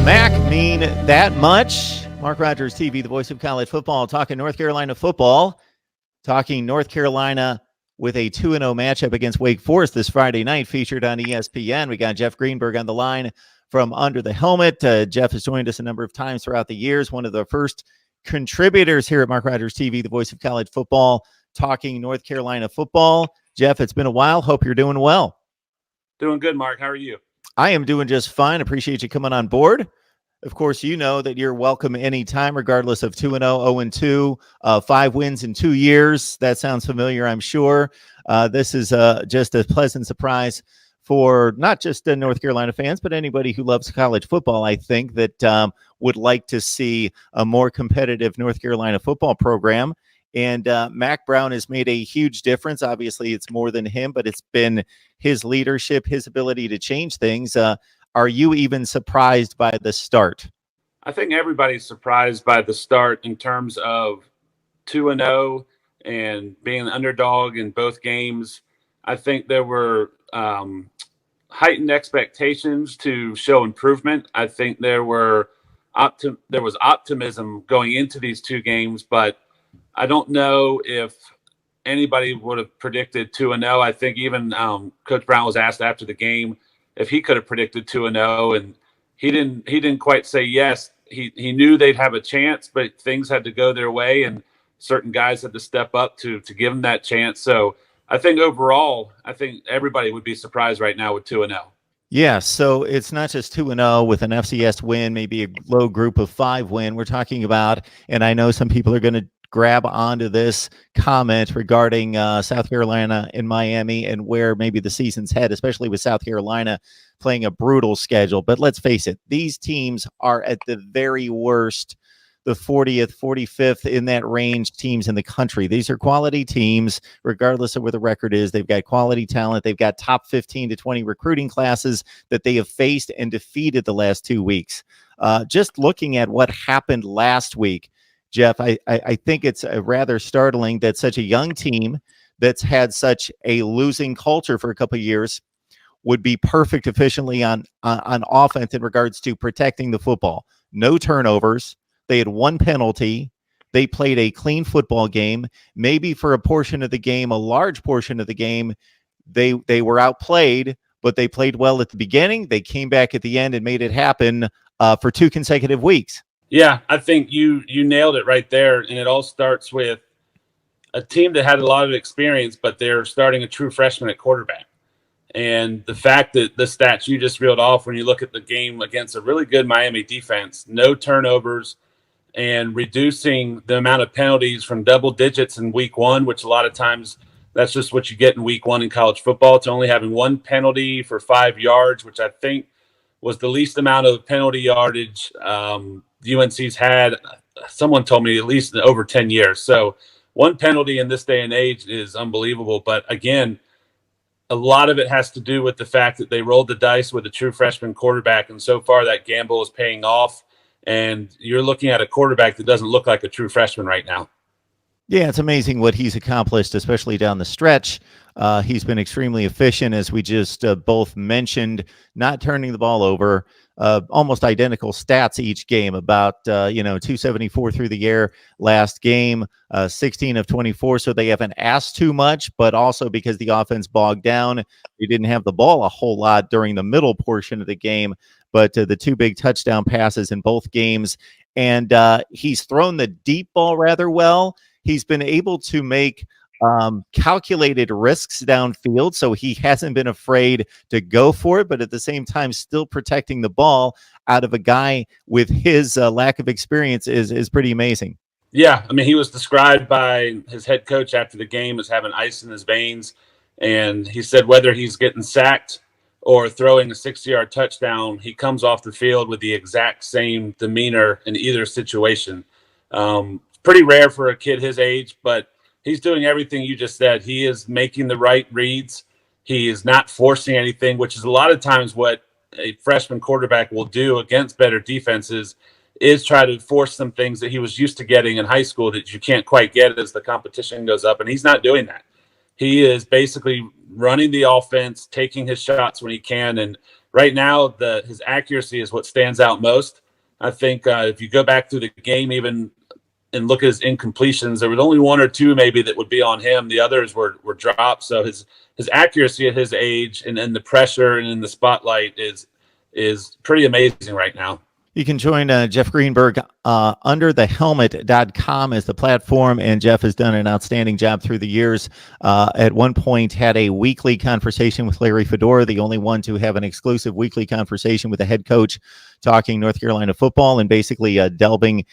Mack mean that much? Mark Rogers TV, the voice of college football, talking North Carolina football, talking North Carolina with a 2-0 matchup against Wake Forest this Friday night, featured on ESPN. We got Jeff Greenberg on the line from Under the Helmet. Jeff has joined us a number of times throughout the years, one of the first contributors here at Mark Rogers TV, the voice of college football, talking North Carolina football. Jeff, it's been a while. Hope you're doing well. Doing good, Mark. How are you? I am doing just fine. Appreciate you coming on board. Of course, you know that you're welcome anytime, regardless of 2-0, 0-2, 5 wins in 2 years. That sounds familiar, I'm sure. This is just a pleasant surprise for not just North Carolina fans, but anybody who loves college football, I think, that would like to see a more competitive North Carolina football program. And Mack Brown has made a huge difference. Obviously, it's more than him, but it's been his leadership, his ability to change things. Are you even surprised by the start? I think everybody's surprised by the start in terms of 2-0 and being an underdog in both games. I think there were heightened expectations to show improvement. I think there was optimism going into these two games, but I don't know if anybody would have predicted 2-0. I think even Coach Brown was asked after the game if he could have predicted 2-0, and he didn't quite say yes. He knew they'd have a chance, but things had to go their way, and certain guys had to step up to give them that chance. So I think overall, I think everybody would be surprised right now with 2-0. Yeah, so it's not just 2-0 with an FCS win, maybe a low group of 5 win. We're talking about, and I know some people are going to grab onto this comment regarding South Carolina and Miami and where maybe the season's head, especially with South Carolina playing a brutal schedule. But let's face it, these teams are at the very worst, the 40th, 45th in that range teams in the country. These are quality teams, regardless of where the record is. They've got quality talent. They've got top 15 to 20 recruiting classes that they have faced and defeated the last 2 weeks. Just looking at what happened last week, Jeff, I think it's rather startling that such a young team that's had such a losing culture for a couple of years would be perfect efficiently on offense in regards to protecting the football. No turnovers. They had 1 penalty. They played a clean football game. Maybe for a portion of the game, a large portion of the game, they were outplayed, but they played well at the beginning. They came back at the end and made it happen for 2 consecutive weeks. Yeah, I think you nailed it right there. And it all starts with a team that had a lot of experience, but they're starting a true freshman at quarterback. And the fact that the stats you just reeled off when you look at the game against a really good Miami defense, no turnovers, and reducing the amount of penalties from double digits in week 1, which a lot of times that's just what you get in week 1 in college football, to only having 1 penalty for 5 yards, which I think was the least amount of penalty yardage UNC's had. Someone told me at least in over 10 years. So 1 penalty in this day and age is unbelievable. But again, a lot of it has to do with the fact that they rolled the dice with a true freshman quarterback. And so far that gamble is paying off. And you're looking at a quarterback that doesn't look like a true freshman right now. Yeah, it's amazing what he's accomplished, especially down the stretch. He's been extremely efficient, as we just both mentioned, not turning the ball over. Almost identical stats each game, about 274 through the air last game, 16 of 24. So they haven't asked too much, but also because the offense bogged down, they didn't have the ball a whole lot during the middle portion of the game. But the 2 big touchdown passes in both games, and he's thrown the deep ball rather well. He's been able to make calculated risks downfield, so he hasn't been afraid to go for it, but at the same time still protecting the ball out of a guy with his lack of experience is pretty amazing. Yeah, I mean, he was described by his head coach after the game as having ice in his veins, and he said whether he's getting sacked or throwing a 60-yard touchdown, he comes off the field with the exact same demeanor in either situation. Pretty rare for a kid his age, but he's doing everything you just said. He is making the right reads. He is not forcing anything, which is a lot of times what a freshman quarterback will do against better defenses, is try to force some things that he was used to getting in high school that you can't quite get as the competition goes up. And he's not doing that. He is basically running the offense, taking his shots when he can, and right now, his accuracy is what stands out most. I think if you go back through the game, even and look at his incompletions, there was only one or two maybe that would be on him. The others were dropped. So his accuracy at his age and the pressure and in the spotlight is pretty amazing right now. You can join Jeff Greenberg. Underthehelmet.com is the platform, and Jeff has done an outstanding job through the years. At one point, had a weekly conversation with Larry Fedora, the only one to have an exclusive weekly conversation with the head coach, talking North Carolina football and basically delving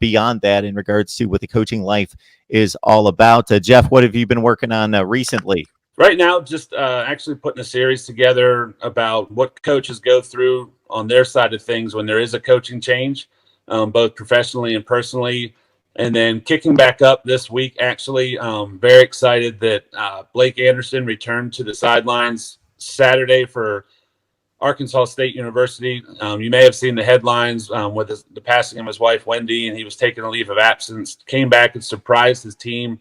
beyond that in regards to what the coaching life is all about. Jeff, what have you been working on recently? Right now, just actually putting a series together about what coaches go through on their side of things when there is a coaching change, both professionally and personally. And then kicking back up this week, actually, very excited that Blake Anderson returned to the sidelines Saturday for Arkansas State University. You may have seen the headlines with the passing of his wife, Wendy, and he was taking a leave of absence, came back and surprised his team.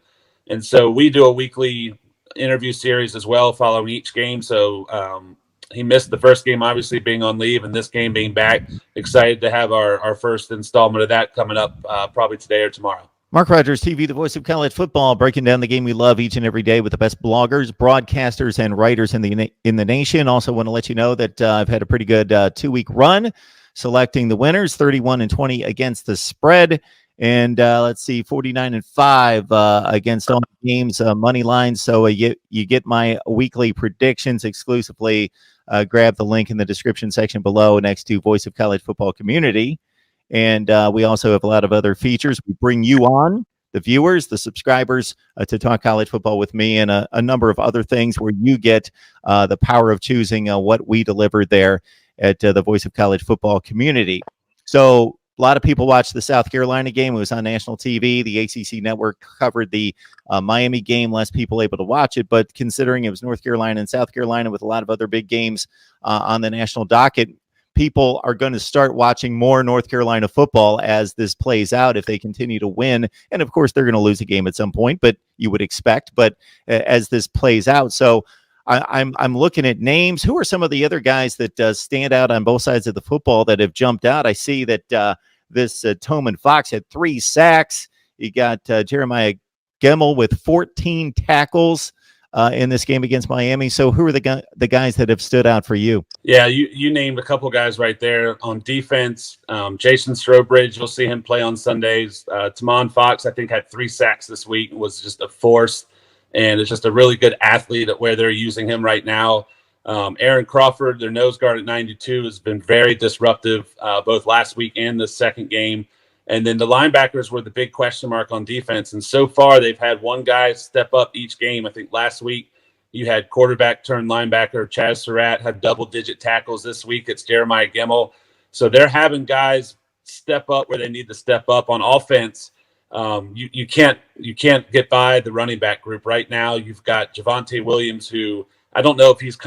And so we do a weekly interview series as well following each game. So he missed the first game, obviously being on leave, and this game being back. Excited to have our first installment of that coming up probably today or tomorrow. Mark Rogers TV, the voice of college football, breaking down the game we love each and every day with the best bloggers, broadcasters, and writers in the nation. Also want to let you know that I've had a pretty good 2-week run selecting the winners, 31-20 against the spread. And let's see, 49-5 against all games, money lines. So you get my weekly predictions exclusively. Grab the link in the description section below next to Voice of College Football Community. And we also have a lot of other features. We bring you on, the viewers, the subscribers, to talk college football with me, and a number of other things where you get the power of choosing what we deliver there at the Voice of College Football Community. So a lot of people watched the South Carolina game. It was on national TV. The ACC network covered the Miami game. Less people able to watch it. But considering it was North Carolina and South Carolina with a lot of other big games on the national docket, people are going to start watching more North Carolina football as this plays out if they continue to win. And, of course, they're going to lose a game at some point, but you would expect. But as this plays out, so I'm looking at names. Who are some of the other guys that stand out on both sides of the football that have jumped out? I see that this Toman Fox had 3 sacks. You got Jeremiah Gemmel with 14 tackles in this game against Miami. So who are the guys that have stood out for you? Yeah, you named a couple guys right there. On defense, Jason Strobridge, you'll see him play on Sundays. Toman Fox, I think, had 3 sacks this week, was just a force. And it's just a really good athlete at where they're using him right now. Aaron Crawford, their nose guard at 92, has been very disruptive both last week and the second game. And then the linebackers were the big question mark on defense. And so far, they've had one guy step up each game. I think last week you had quarterback turned linebacker Chaz Surratt had double-digit tackles. This week it's Jeremiah Gemmel. So they're having guys step up where they need to step up on offense. You can't get by the running back group right now. You've got Javonte Williams, who I don't know if he's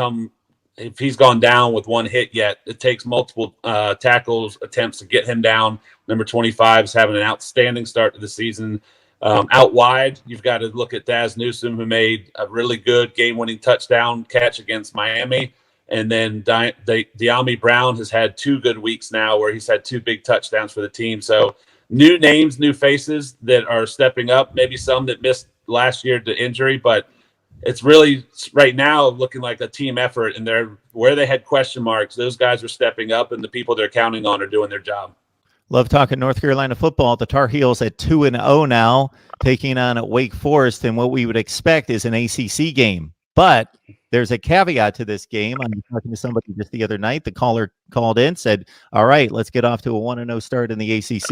gone down with one hit yet. It takes multiple tackles attempts to get him down. Number 25 is having an outstanding start to the season. Out wide, you've got to look at Daz Newsome, who made a really good game-winning touchdown catch against Miami. And then De'Ami Brown has had 2 good weeks now where he's had 2 big touchdowns for the team. So new names, new faces that are stepping up, maybe some that missed last year to injury, but it's really right now looking like a team effort, and where they had question marks, those guys are stepping up, and the people they're counting on are doing their job. Love talking North Carolina football. The Tar Heels at 2-0 now, taking on Wake Forest, and what we would expect is an ACC game. But there's a caveat to this game. I'm talking to somebody just the other night. The caller called in, said, all right, let's get off to a 1-0 start in the ACC.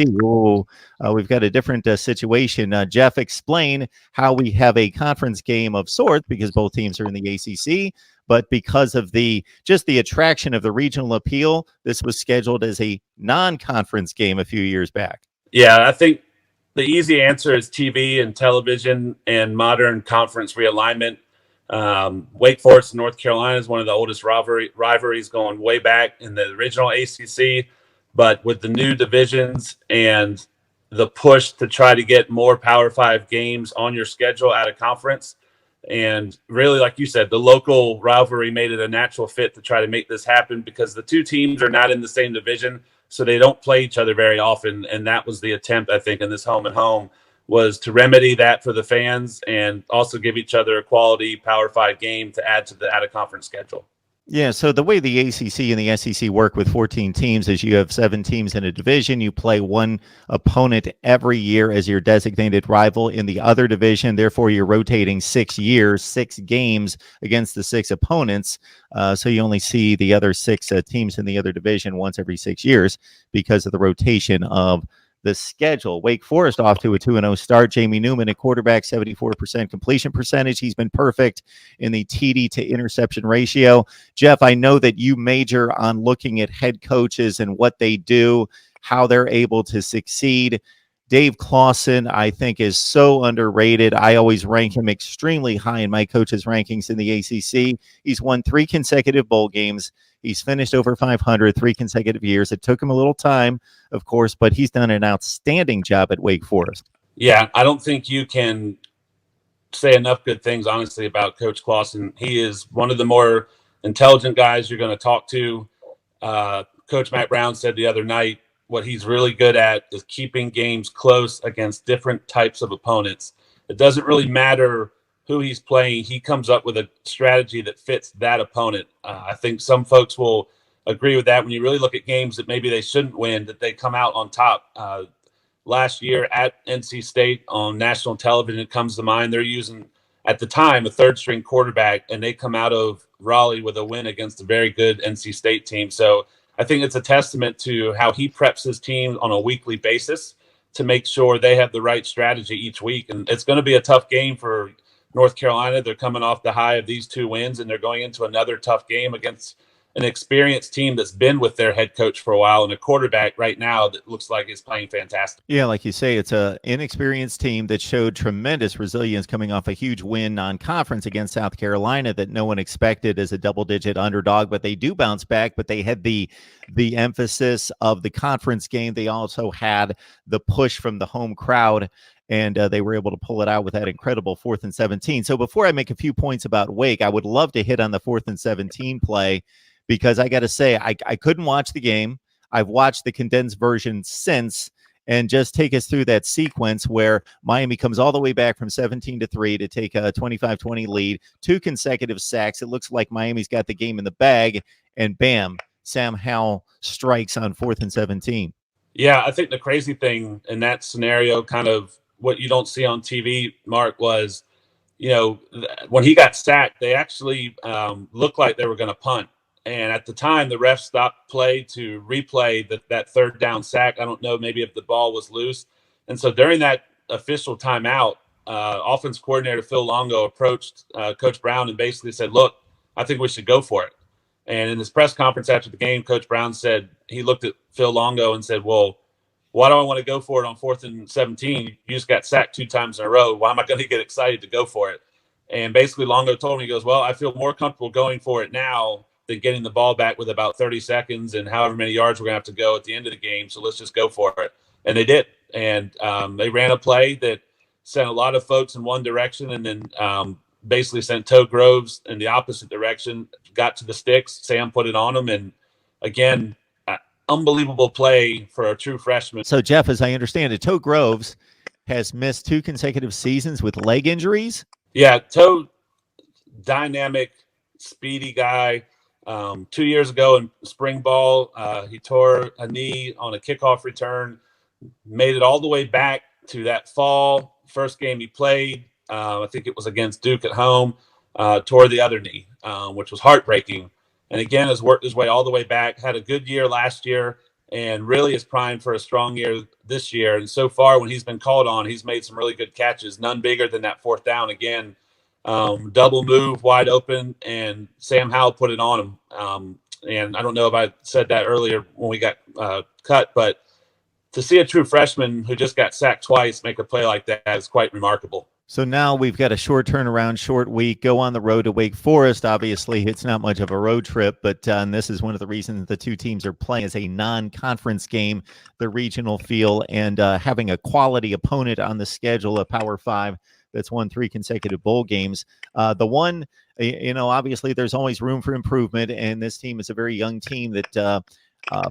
We've got a different situation. Jeff, explain how we have a conference game of sorts because both teams are in the ACC. But because of the attraction of the regional appeal, this was scheduled as a non-conference game a few years back. Yeah, I think the easy answer is TV and television and modern conference realignment. Wake Forest and North Carolina is one of the oldest rivalries going way back in the original ACC. But with the new divisions and the push to try to get more Power 5 games on your schedule out of conference, And really, like you said, the local rivalry made it a natural fit to try to make this happen because the two teams are not in the same division, so they don't play each other very often. And that was the attempt, I think, in this home and home, was to remedy that for the fans and also give each other a quality Power 5 game to add to the out-of-conference schedule. Yeah, so the way the ACC and the SEC work with 14 teams is you have 7 teams in a division. You play one opponent every year as your designated rival in the other division. Therefore, you're rotating 6 years, 6 games against the 6 opponents. So you only see the other 6 teams in the other division once every 6 years because of the rotation of the schedule. Wake Forest off to a 2-0 start. Jamie Newman at quarterback, 74% completion percentage. He's been perfect in the TD to interception ratio. Jeff, I know that you major on looking at head coaches and what they do, how they're able to succeed. Dave Clawson, I think, is so underrated. I always rank him extremely high in my coaches' rankings in the ACC. He's won 3 consecutive bowl games. He's finished over 500 3 consecutive years. It took him a little time, of course, but he's done an outstanding job at Wake Forest. Yeah, I don't think you can say enough good things, honestly, about Coach Clawson. He is one of the more intelligent guys you're going to talk to. Coach Mack Brown said the other night, what he's really good at is keeping games close against different types of opponents. It doesn't really matter who he's playing. He comes up with a strategy that fits that opponent. I think some folks will agree with that when you really look at games that maybe they shouldn't win, that they come out on top. Last year at NC State on national television, it comes to mind. They're using, at the time, a third-string quarterback, and they come out of Raleigh with a win against a very good NC State team. So I think it's a testament to how he preps his team on a weekly basis to make sure they have the right strategy each week. And it's going to be a tough game for North Carolina. They're coming off the high of these 2 wins, and they're going into another tough game against an experienced team that's been with their head coach for a while and a quarterback right now that looks like is playing fantastic. Yeah, like you say, it's an inexperienced team that showed tremendous resilience coming off a huge win non-conference against South Carolina that no one expected as a double-digit underdog, but they do bounce back. But they had the emphasis of the conference game. They also had the push from the home crowd, and they were able to pull it out with that incredible 4th and 17. So before I make a few points about Wake, I would love to hit on the 4th and 17 play, because I got to say, I couldn't watch the game. I've watched the condensed version since, and just take us through that sequence where Miami comes all the way back from 17-3 to take a 25-20 lead, 2 consecutive sacks. It looks like Miami's got the game in the bag, and bam, Sam Howell strikes on 4th and 17. Yeah, I think the crazy thing in that scenario, kind of what you don't see on TV, Mark, was, when he got sacked, they actually looked like they were going to punt. And at the time, the ref stopped play to replay that 3rd down sack. I don't know, maybe if the ball was loose. And so during that official timeout, offense coordinator Phil Longo approached Coach Brown and basically said, look, I think we should go for it. And in his press conference after the game, Coach Brown said he looked at Phil Longo and said, well, why do I want to go for it on 4th and 17? You just got sacked 2 times in a row. Why am I going to get excited to go for it? And basically Longo told me, he goes, well, I feel more comfortable going for it now than getting the ball back with about 30 seconds and however many yards we're going to have to go at the end of the game. So let's just go for it. And they did. And they ran a play that sent a lot of folks in one direction and then basically sent Toe Groves in the opposite direction, got to the sticks. Sam put it on him. And again, unbelievable play for a true freshman. So, Jeff, as I understand it, Toe Groves has missed 2 consecutive seasons with leg injuries. Yeah, Toe, dynamic, speedy guy. 2 years ago in spring ball, he tore a knee on a kickoff return, made it all the way back to that fall. First game he played, I think it was against Duke at home, tore the other knee, which was heartbreaking. And again, has worked his way all the way back, had a good year last year, and really is primed for a strong year this year. And so far, when he's been called on, he's made some really good catches, none bigger than that 4th down again. Double move, wide open, and Sam Howell put it on him. And I don't know if I said that earlier when we got cut, but to see a true freshman who just got sacked twice make a play like that is quite remarkable. So now we've got a short turnaround, short week, go on the road to Wake Forest. Obviously, it's not much of a road trip, but and this is one of the reasons the 2 teams are playing as a non-conference game, the regional feel, and having a quality opponent on the schedule, a Power 5 that's won 3 consecutive bowl games. The one, obviously there's always room for improvement, and this team is a very young team that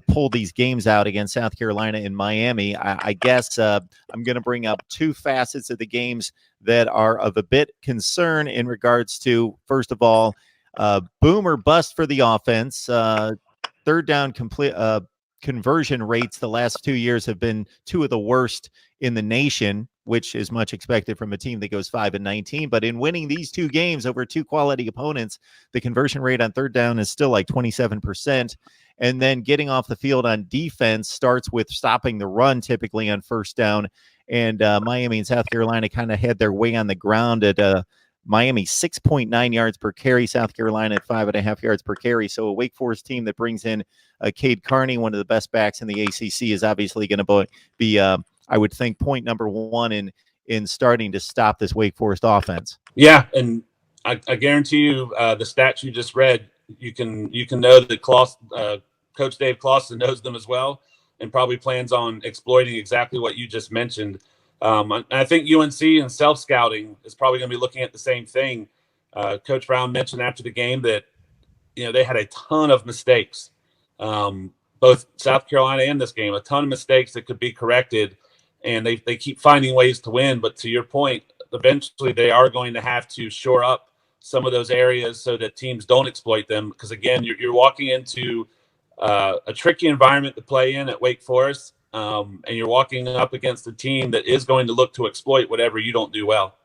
pulled these games out against South Carolina and Miami. I guess I'm going to bring up 2 facets of the games that are of a bit concern in regards to, first of all, boom or bust for the offense. Third down conversion rates the last 2 years have been 2 of the worst in the nation, which is much expected from a team that goes 5-19. But in winning these 2 games over 2 quality opponents, the conversion rate on third down is still like 27%. And then getting off the field on defense starts with stopping the run, typically on first down. And Miami and South Carolina kind of had their way on the ground at Miami 6.9 yards per carry, South Carolina at 5.5 yards per carry. So a Wake Forest team that brings in Cade Carney, one of the best backs in the ACC, is obviously going to be, I would think, point number 1 in starting to stop this Wake Forest offense. Yeah, and I guarantee you, the stats you just read, you can know that Coach Dave Clawson knows them as well, and probably plans on exploiting exactly what you just mentioned. I think UNC and self-scouting is probably going to be looking at the same thing. Coach Brown mentioned after the game that they had a ton of mistakes, both South Carolina and this game, a ton of mistakes that could be corrected, and they keep finding ways to win. But to your point, eventually they are going to have to shore up some of those areas so that teams don't exploit them. Because again, you're walking into a tricky environment to play in at Wake Forest, and you're walking up against a team that is going to look to exploit whatever you don't do well.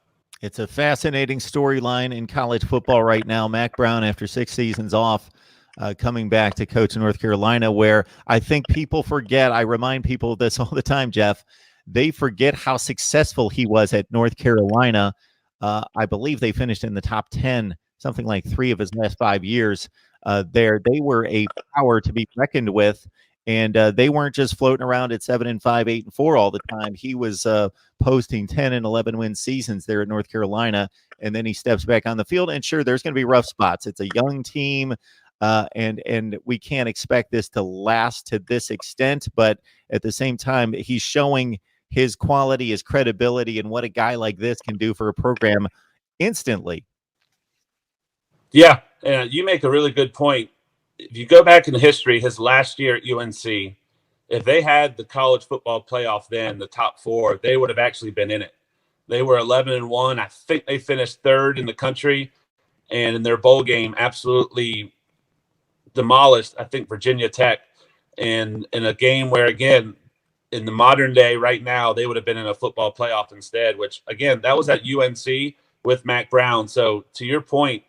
It's a fascinating storyline in college football right now. Mack Brown, after 6 seasons off, coming back to coach North Carolina, where I think people forget. I remind people of this all the time, Jeff. They forget how successful he was at North Carolina. I believe they finished in the top 10, something like 3 of his last 5 years there. They were a power to be reckoned with, and they weren't just floating around at 7-5, 8-4 all the time. He was posting 10 and 11 win seasons there at North Carolina, and then he steps back on the field. And sure, there's going to be rough spots. It's a young team, and we can't expect this to last to this extent. But at the same time, he's showing his quality, his credibility, and what a guy like this can do for a program instantly. Yeah, you make a really good point. If you go back in history, his last year at UNC, if they had the college football playoff then, the top 4, they would have actually been in it. They were 11-1. I think they finished 3rd in the country, and in their bowl game, absolutely demolished, I think, Virginia Tech. And in a game where, again, in the modern day right now, they would have been in a football playoff instead, which, again, that was at UNC with Mack Brown. So to your point,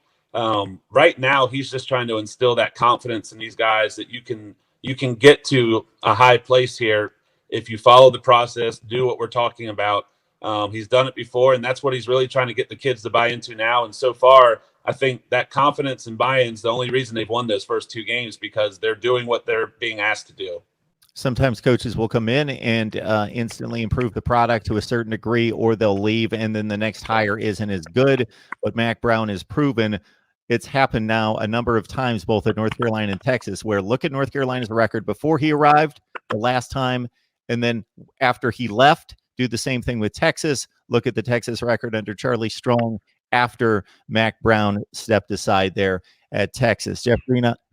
right now he's just trying to instill that confidence in these guys that you can get to a high place here if you follow the process, do what we're talking about. He's done it before, and that's what he's really trying to get the kids to buy into now. And so far, I think that confidence and buy-in is the only reason they've won those first 2 games, because they're doing what they're being asked to do. Sometimes coaches will come in and instantly improve the product to a certain degree, or they'll leave, and then the next hire isn't as good. But Mack Brown has proven it's happened now a number of times, both at North Carolina and Texas, where look at North Carolina's record before he arrived the last time, and then after he left, do the same thing with Texas. Look at the Texas record under Charlie Strong after Mack Brown stepped aside there at Texas. Jeff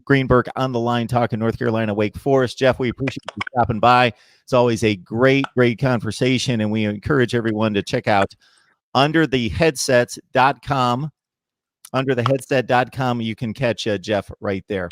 Greenberg on the line talking North Carolina Wake Forest. Jeff, we appreciate you stopping by. It's always a great conversation, and we encourage everyone to check out undertheheadsets.com. Undertheheadset.com. You can catch Jeff right there.